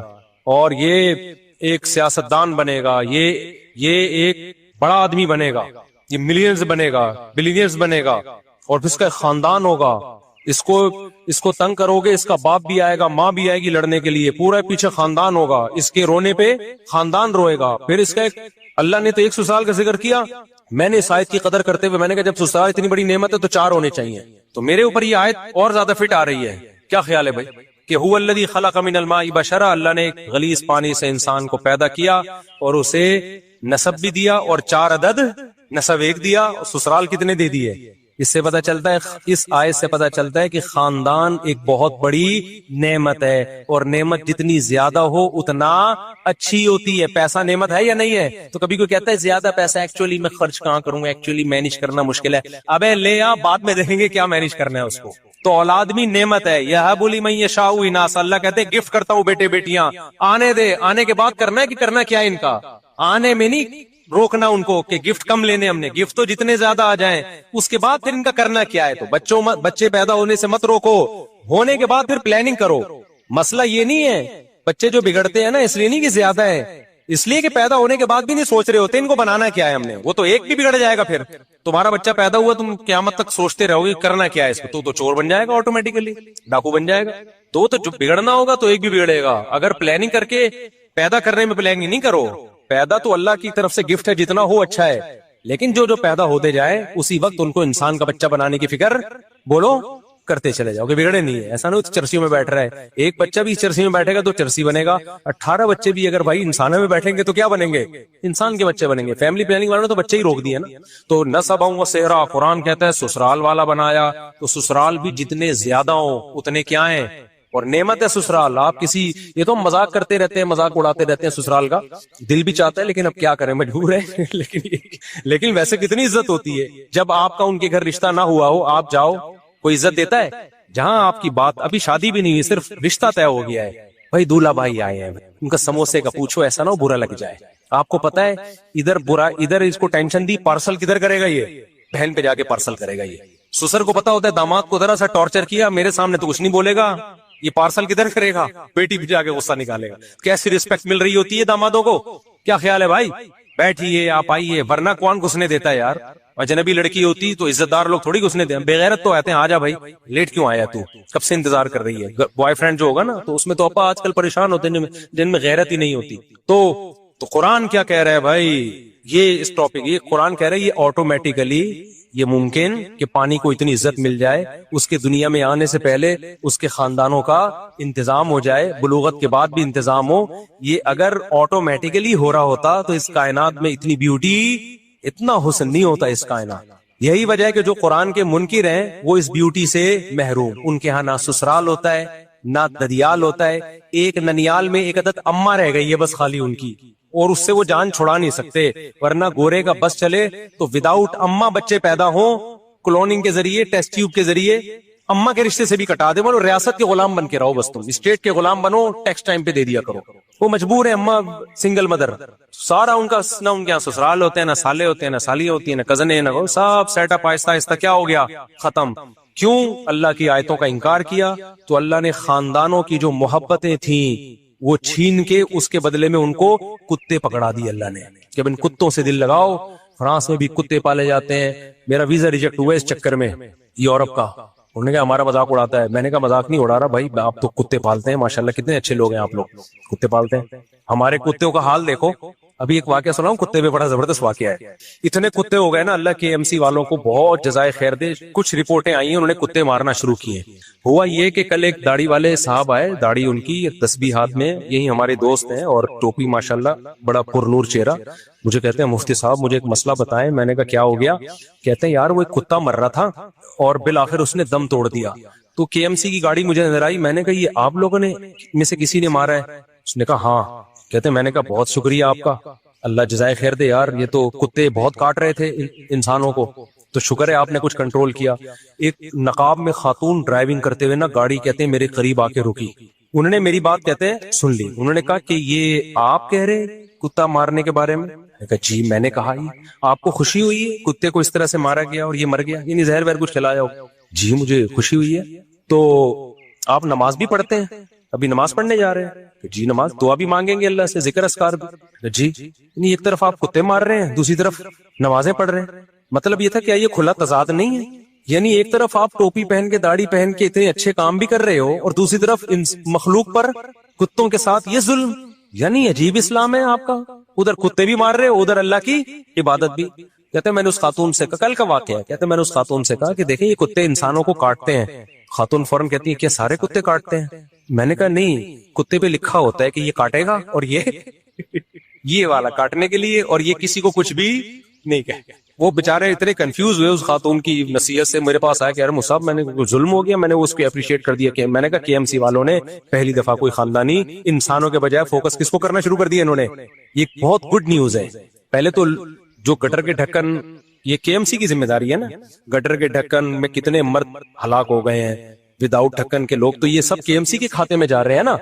اور یہ ایک سیاستدان بنے گا, یہ ایک بڑا آدمی بنے گا, یہ ملینئرز بنے گا, بلینئرز بنے گا, اور پھر اس کا خاندان ہوگا. اس کو تنگ کرو گے, اس کا باپ بھی آئے گا, ماں بھی آئے گی لڑنے کے لیے, پورا پیچھے خاندان ہوگا, اس کے رونے پہ خاندان روئے گا. پھر اس کا ایک, اللہ نے تو 1 سسرال کا ذکر کیا, میں نے اس آیت کی قدر کرتے ہوئے میں نے کہا جب سسرال اتنی بڑی نعمت ہے تو 4 ہونے چاہیے. تو میرے اوپر یہ آیت اور زیادہ فٹ آ رہی ہے. کیا خیال ہے بھائی کہ هو الذی خلق من الماء بشرا, اللہ نے غلیظ پانی سے انسان کو پیدا کیا اور اسے نسب بھی دیا, اور 4 عدد نسب 1 دیا, اور سسرال کتنے دے دیے. اس سے پتا چلتا ہے, اس آیت سے پتا چلتا ہے کہ خاندان ایک بہت بڑی نعمت ہے, اور نعمت جتنی زیادہ ہو اتنا اچھی ہوتی ہے. پیسہ نعمت ہے یا نہیں ہے؟ تو کبھی کوئی کہتا ہے زیادہ پیسہ ایکچولی میں خرچ کہاں کروں گا, ایکچولی مینج کرنا مشکل ہے. ابے لے آ, بعد میں دیکھیں گے کیا مینج کرنا ہے اس کو. تو اولاد بھی نعمت ہے. یہب لمن یشاء اناثا, اللہ کہتے ہیں گفٹ کرتا ہوں بیٹے بیٹیاں. آنے دے, آنے کے بعد کرنا ہے کہ کرنا کیا ہے ان کا, آنے میں نہیں روکنا ان کو کہ گفٹ کم لینے ہم نے, گفٹ تو جتنے زیادہ آ جائیں, اس کے بعد پھر ان کا کرنا کیا ہے. تو بچے پیدا ہونے سے مت روکو, ہونے کے بعد پھر پلاننگ کرو. مسئلہ یہ نہیں ہے بچے جو بگڑتے ہیں نا اس لیے نہیں کہ زیادہ ہے, اس لیے کہ پیدا ہونے کے بعد بھی نہیں سوچ رہے ہوتے ان کو بنانا کیا ہے ہم نے. وہ تو ایک بھی بگڑ جائے گا, پھر تمہارا بچہ پیدا ہوا تم قیامت تک سوچتے رہو گے کرنا کیا ہے اس کو, تو چور بن جائے گا آٹومیٹیکلی, ڈاکو بن جائے گا. تو جو بگڑنا ہوگا تو ایک بھی بگڑے گا. اگر پلاننگ کر کے پیدا کرنے میں پلاننگ نہیں کرو, پیدا تو اللہ کی طرف سے گفٹ ہے, جتنا ہو اچھا ہے, لیکن جو پیدا ہوتے جائے اسی وقت ان کو انسان کا بچہ بنانے کی فکر بولو کرتے چلے جاؤ کہ بگڑے نہیں ہے. ایسا نہیں چرسیوں میں بیٹھ رہا ہے, ایک بچہ بھی چرسی میں بیٹھے گا تو چرسی بنے گا, 18 بچے بھی اگر بھائی انسانوں میں بیٹھیں گے تو کیا بنیں گے, انسان کے بچے بنیں گے. فیملی پلاننگ والوں نے تو بچے ہی روک دیے نا. تو نسبا و سہرا, قرآن کہتا ہے سسرال والا بنایا, تو سسرال بھی جتنے زیادہ ہوں اتنے کیا ہیں, اور نعمت ہے سسرال. آپ کسی, یہ تو ہم مذاق کرتے رہتے ہیں, مذاق اڑاتے رہتے ہیں سسرال کا, دل بھی چاہتا ہے لیکن اب کیا کریں مجبور ہے. لیکن ویسے کتنی عزت ہوتی ہے جب آپ کا ان کے گھر رشتہ نہ ہوا ہو, آپ جاؤ کوئی عزت دیتا ہے. جہاں آپ کی بات ابھی شادی بھی نہیں ہوئی, صرف رشتہ طے ہو گیا ہے, بھائی دولہا بھائی آئے ہیں, ان کا سموسے کا پوچھو, ایسا نہ ہو برا لگ جائے. آپ کو پتا ہے ادھر برا, ادھر اس کو ٹینشن دی, پارسل کدھر کرے گا, یہ بہن پہ جا کے پارسل کرے گا. یہ سسر کو پتا ہوتا ہے داماد کو ذرا سا ٹارچر کیا میرے سامنے تو کچھ نہیں بولے گا, یہ پارسل کدھر کرے گا, بیٹی بھی جا کے غصہ نکالے گا. کیسی رسپیکٹ مل رہی ہوتی ہے دامادوں کو, کیا خیال ہے بھائی, بیٹھیے آپ آئیے, ورنہ کون گھسنے دیتا ہے یار. اجنبی لڑکی ہوتی تو عزت دار لوگ تھوڑی گھسنے دیں, بغیرت تو آتے ہیں, آ جا بھائی لیٹ کیوں آیا تو, کب سے انتظار کر رہی ہے. بوائے فرینڈ جو ہوگا نا تو اس میں تو آج کل پریشان ہوتے ہیں جن میں غیرت ہی نہیں ہوتی. تو قرآن کیا کہہ رہا ہے بھائی, یہ اس ٹاپک, یہ قرآن کہہ رہا ہے یہ آٹومیٹیکلی یہ ممکن کہ پانی کو اتنی عزت مل جائے, اس کے دنیا میں آنے سے پہلے اس کے خاندانوں کا انتظام ہو جائے, بلوغت کے بعد بھی انتظام ہو. یہ اگر آٹومیٹیکلی ہو رہا ہوتا تو اس کائنات میں اتنی بیوٹی, اتنا حسن نہیں ہوتا اس کائنات. یہی وجہ ہے کہ جو قرآن کے منکر ہیں وہ اس بیوٹی سے محروم. ان کے ہاں نہ سسرال ہوتا ہے نہ ددیال ہوتا ہے, ایک ننیال میں ایک عدد اماں رہ گئی ہے بس خالی ان کی, اور اس سے وہ جان چھڑا نہیں سکتے. ورنہ گورے کا بس چلے تو وداؤٹ اماں بچے پیدا ہوں, کلوننگ کے ذریعے, ٹیسٹ ٹیوب کے ذریعے, اماں کے رشتے سے بھی کٹا دے, بولو ریاست کے غلام بن کے رہو, بس تم اسٹیٹ کے غلام بنو, ٹیکس ٹائم پہ دے دیا کرو. وہ مجبور ہے, اماں سنگل مدر, سارا ان کا نہ ان کے یہاں سسرال ہوتے ہیں, نہ سالے ہوتے ہیں, نہ سالی ہوتی ہیں, نہ کزنیں, نہ سب سیٹ اپ آہستہ آہستہ کیا ہو گیا, ختم. کیوں؟ اللہ کی آیتوں کا انکار کیا. تو اللہ نے خاندانوں کی جو محبتیں تھیں وہ چھین کے اس کے بدلے میں ان کو کتے پکڑا دی اللہ نے, کہ ان کتوں سے دل لگاؤ. فرانس میں بھی کتے پالے جاتے ہیں. میرا ویزا ریجیکٹ ہوا اس چکر میں یورپ کا. انہوں نے کہا ہمارا مذاق اڑاتا ہے. میں نے کہا مذاق نہیں اڑا رہا بھائی, آپ تو کتے پالتے ہیں, ماشاءاللہ کتنے اچھے لوگ ہیں آپ لوگ, کتے پالتے ہیں. ہمارے کتوں کا حال دیکھو. ابھی ایک واقعہ سناؤں, کتے پہ بڑا زبردست واقعہ ہے. اتنے کتے ہو گئے نا, اللہ کے ایم سی والوں کو بہت جزائے خیر دے. کچھ رپورٹیں آئی ہیں, انہوں نے کتے مارنا شروع کیے. ہوا یہ کہ کل ایک داڑھی والے صاحب آئے, داڑھی ان کی, تسبیح ہاتھ میں, یہی ہمارے دوست ہیں, اور ٹوپی ماشاءاللہ, بڑا پرنور چہرہ. مجھے کہتے ہیں مفتی صاحب مجھے ایک مسئلہ بتائیں. میں نے کہا کیا ہو گیا؟ کہتے ہیں یار وہ ایک کتا مر رہا تھا اور بالآخر اس نے دم توڑ دیا. تو کے ایم سی کی گاڑی مجھے نظر آئی. میں نے کہا یہ آپ لوگوں نے میں سے کسی نے مارا ہے؟ اس نے کہا ہاں. کہتے ہیں میں نے کہا بہت شکریہ آپ کا, اللہ جزائے خیر دے یار, یہ تو کتے بہت کاٹ رہے تھے انسانوں کو, تو شکر ہے آپ نے کچھ کنٹرول کیا. ایک نقاب میں خاتون ڈرائیونگ کرتے ہوئے نا گاڑی, کہتے ہیں میرے قریب آ کے رکی. انہوں نے میری بات کہتے ہیں سن لی. انہوں نے کہا کہ یہ آپ کہہ رہے کتا مارنے کے بارے میں؟ میں کہا جی. میں نے کہا یہ آپ کو خوشی ہوئی ہے کتے کو اس طرح سے مارا گیا اور یہ مر گیا, یعنی زہر وہر کچھ کھلایا ہو؟ جی مجھے خوشی ہوئی ہے. تو آپ نماز بھی پڑھتے ہیں؟ ابھی نماز پڑھنے جا رہے ہیں. جی نماز, دعا بھی مانگیں گے اللہ سے, ذکر اذکار بھی. جی یعنی ایک طرف آپ کتے مار رہے ہیں, دوسری طرف نمازیں پڑھ رہے ہیں. مطلب یہ تھا کیا یہ کھلا تضاد نہیں ہے؟ یعنی ایک طرف آپ ٹوپی پہن کے داڑھی پہن کے اتنے اچھے کام بھی کر رہے ہو, اور دوسری طرف ان مخلوق پر کتوں کے ساتھ یہ ظلم. یعنی عجیب اسلام ہے آپ کا, ادھر کتے بھی مار رہے ہو, ادھر اللہ کی عبادت بھی. کہتے ہیں میں نے اس خاتون سے کہا, کل کا واقعہ ہے, کہتے ہیں میں نے اس خاتون سے کہا کہ دیکھیں یہ کتے انسانوں کو کاٹتے ہیں. خاتون فوراً کہتی ہے کیا سارے کتے کاٹتے ہیں؟ میں نے کہا نہیں, کتے پہ لکھا ہوتا ہے کہ یہ کاٹے گا, اور یہ والا کاٹنے کے لیے, اور یہ کسی کو کچھ بھی نہیں کہے. وہ بےچارے اتنے کنفیوز ہوئے اس خاتون کی نصیحت سے, میرے پاس آیا کہ یار مصعب میں نے ظلم ہو گیا. میں نے اس کو اپریشیٹ کر دیا. کہ میں نے کہا کے ایم سی والوں نے پہلی دفعہ کوئی خاندانی انسانوں کے بجائے فوکس کس کو کرنا شروع کر دیا انہوں نے. یہ بہت گڈ نیوز ہے. پہلے تو جو گٹر کے ڈھکن یہ KMC کی ذمہ داری ہے نا. گٹر کے ڈھکن میں کتنے مرد ہلاک ہو گئے ہیں وداؤٹ ڈھکن کے لوگ, تو یہ سب KMC کے کھاتے میں جا رہے ہیں نا.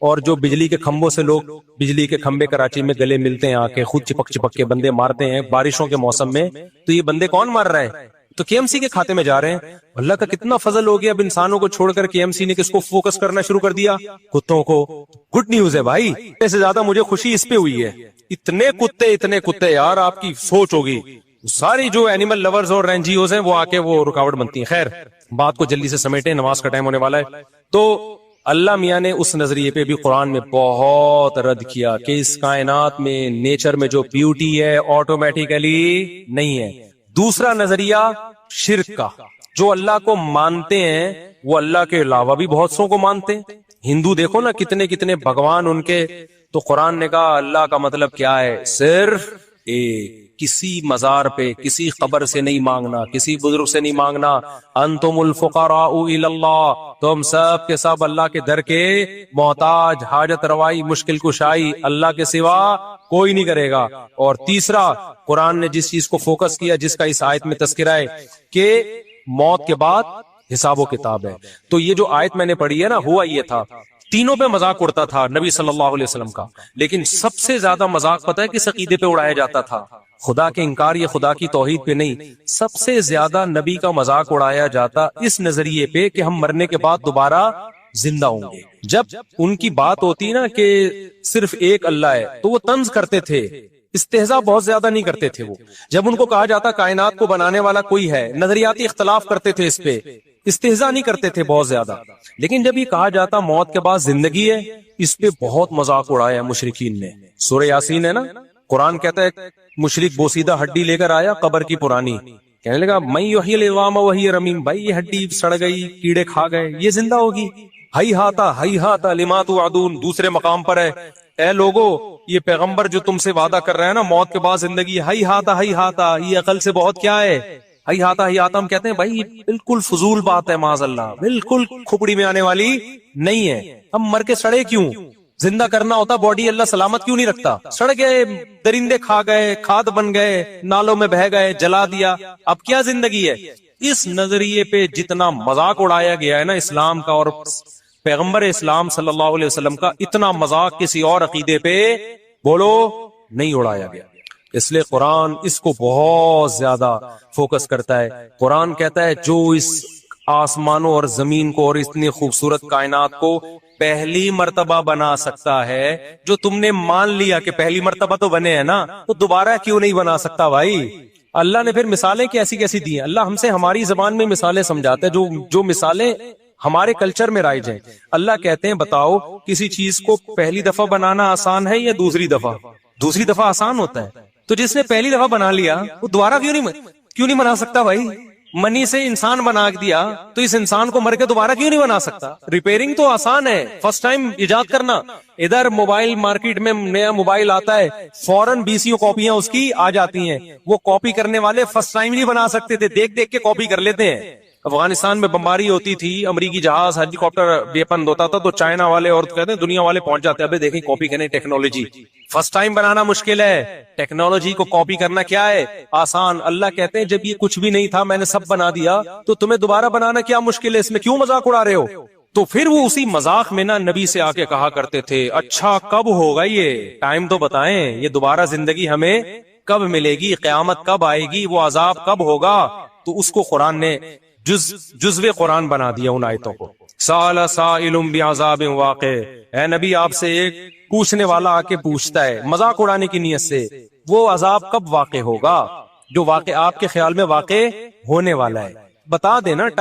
اور جو بجلی کے کھمبوں سے لوگ, بجلی کے کھمبے کراچی میں گلے ملتے ہیں آ کے, خود چپک چپک کے بندے مارتے ہیں بارشوں کے موسم میں, تو یہ بندے کون مار رہا ہے؟ تو KMC کے کھاتے میں جا رہے ہیں. اللہ کا کتنا فضل ہو گیا, اب انسانوں کو چھوڑ کر KMC نے کس کو فوکس کرنا شروع کر دیا؟ کتوں کو. گڈ نیوز ہے بھائی, اس سے زیادہ مجھے خوشی اس پہ ہوئی ہے. اتنے کتے یار, آپ کی سوچ ہوگی, ساری جو اینیمل لورز اور NGOs ہیں وہ آ کے وہ رکاوٹ بنتی ہیں. خیر, بات کو جلدی سے سمیٹیں, نماز کا ٹائم ہونے والا ہے. تو اللہ میاں نے اس نظریے پہ بھی قرآن میں بہت رد کیا کہ اس کائنات میں نیچر میں جو بیوٹی ہے آٹومیٹیکلی نہیں ہے. دوسرا نظریہ شرک کا, جو اللہ کو مانتے ہیں وہ اللہ کے علاوہ بھی بہت سو کو مانتے ہیں. ہندو دیکھو نا, کتنے کتنے بھگوان ان کے. تو قرآن نے کہا اللہ کا مطلب کیا ہے؟ صرف ایک. کسی مزار پہ کسی قبر سے نہیں مانگنا, کسی بزرگ سے نہیں مانگنا. انتم الفقراء الی اللہ, تم سب کے سب اللہ کے در کے محتاج, حاجت روائی, مشکل کشائی اللہ کے سوا کوئی نہیں کرے گا. اور تیسرا, قرآن نے جس چیز کو فوکس کیا, جس کا اس آیت میں تذکرہ ہے کہ موت کے بعد حساب و کتاب ہے. تو یہ جو آیت میں نے پڑھی ہے نا, ہوا یہ تھا, تینوں پہ مذاق اڑتا تھا نبی صلی اللہ علیہ وسلم کا, لیکن سب سے زیادہ مذاق پتہ ہے کس عقیدے پہ اڑایا جاتا تھا؟ خدا کے انکار یا خدا کی توحید پہ نہیں. سب سے زیادہ نبی کا مذاق اڑایا جاتا اس نظریے پہ کہ ہم مرنے کے بعد دوبارہ زندہ ہوں گے. جب ان کی بات ہوتی نا کہ صرف ایک اللہ ہے, تو وہ طنز کرتے تھے, استہزاء بہت زیادہ نہیں کرتے تھے وہ. جب ان کو کہا جاتا کائنات کو بنانے والا کوئی ہے, نظریاتی اختلاف کرتے تھے اس پہ, استہزاء نہیں کرتے تھے بہت زیادہ. لیکن جب یہ کہا جاتا موت کے بعد زندگی ہے, اس پہ بہت مذاق اڑایا مشرکین نے. سورہ یاسین ہے نا, قرآن کہتا ہے مشرک بوسیدہ ہڈی لے کر آیا قبر کی پرانی, کہنے لگا من یحیی العظام وہی رمیم, بھائی یہ ہڈی سڑ گئی, کیڑے کھا گئے, یہ زندہ ہوگی. ہی ہاتا لما توعدون, دوسرے مقام پر ہے, اے لوگو یہ پیغمبر جو تم سے وعدہ کر رہا ہے نا موت کے بعد زندگی, ہی ہاتا, یہ عقل سے بہت کیا ہے؟ ہی ہاتا ہم کہتے ہیں بھائی بالکل فضول بات ہے, معاذ اللہ, بالکل کھپڑی میں آنے والی نہیں ہے. ہم مر کے سڑے کیوں؟ زندہ کرنا ہوتا باڈی, اللہ سلامت کیوں نہیں رکھتا؟ سڑ گئے, درندے کھا گئے, کھاد بن گئے, نالوں میں بہہ گئے, جلا دیا, اب کیا زندگی ہے؟ اس نظریے پہ جتنا مذاق اڑایا گیا ہے نا اسلام کا اور پیغمبر اسلام صلی اللہ علیہ وسلم کا, اتنا مذاق کسی اور عقیدے پہ بولو نہیں اڑایا گیا. اس لیے قرآن اس کو بہت زیادہ فوکس کرتا ہے. قرآن کہتا ہے جو اس آسمانوں اور زمین کو اور اتنی خوبصورت کائنات کو پہلی مرتبہ بنا سکتا ہے, جو تم نے مان لیا کہ پہلی مرتبہ تو بنے ہیں نا, تو دوبارہ کیوں نہیں بنا سکتا بھائی؟ اللہ نے پھر مثالیں کیسی کیسی دی ہیں. اللہ ہم سے ہماری زبان میں مثالیں سمجھاتا ہے, جو مثالیں ہمارے کلچر میں رائج ہیں. اللہ کہتے ہیں بتاؤ کسی چیز کو پہلی دفعہ بنانا آسان ہے یا دوسری دفعہ؟ دوسری دفعہ آسان ہوتا ہے. تو جس نے پہلی دفعہ بنا لیا وہ دوبارہ کیوں نہیں بنا سکتا بھائی؟ منی سے انسان بنا دیا تو اس انسان کو مر کے دوبارہ کیوں نہیں بنا سکتا؟ ریپیئرنگ تو آسان ہے, فرسٹ ٹائم ایجاد کرنا. ادھر موبائل مارکیٹ میں نیا موبائل آتا ہے, فوراً 20 کاپیاں اس کی آ جاتی ہیں. وہ کاپی کرنے والے فرسٹ ٹائم نہیں بنا سکتے تھے, دیکھ دیکھ کے کاپی کر لیتے ہیں. افغانستان میں بمباری ہوتی تھی, امریکی جہاز ہیلی کاپٹر بے پن ہوتا تھا, تو چائنا والے اور کہتے ہیں دنیا والے پہنچ جاتے ہیں, ابھی دیکھیں کاپی کرنے ٹیکنالوجی. فرسٹ ٹائم بنانا مشکل ہے, ٹیکنالوجی کو کاپی کرنا کیا ہے آسان. اللہ کہتے ہیں جب یہ کچھ بھی نہیں تھا میں نے سب بنا دیا, تو تمہیں دوبارہ بنانا کیا مشکل ہے؟ اس میں کیوں مذاق اڑا رہے ہو؟ تو پھر وہ اسی مذاق میں نا نبی سے آ کے کہا کرتے تھے اچھا کب ہوگا یہ ٹائم تو بتائیں, یہ دوبارہ زندگی ہمیں کب ملے گی, قیامت کب آئے گی, وہ عذاب کب ہوگا؟ تو اس کو قرآن نے جزو قرآن بنا دیا ان آیتوں کو. سال سائل بعذاب واقع, اے نبی آپ سے ایک پوچھنے والا آ کے پوچھتا ہے مذاق اڑانے کی نیت سے, وہ عذاب کب واقع ہوگا جو واقع آپ کے خیال میں واقع ہونے والا ہے, بتا دینا ٹائم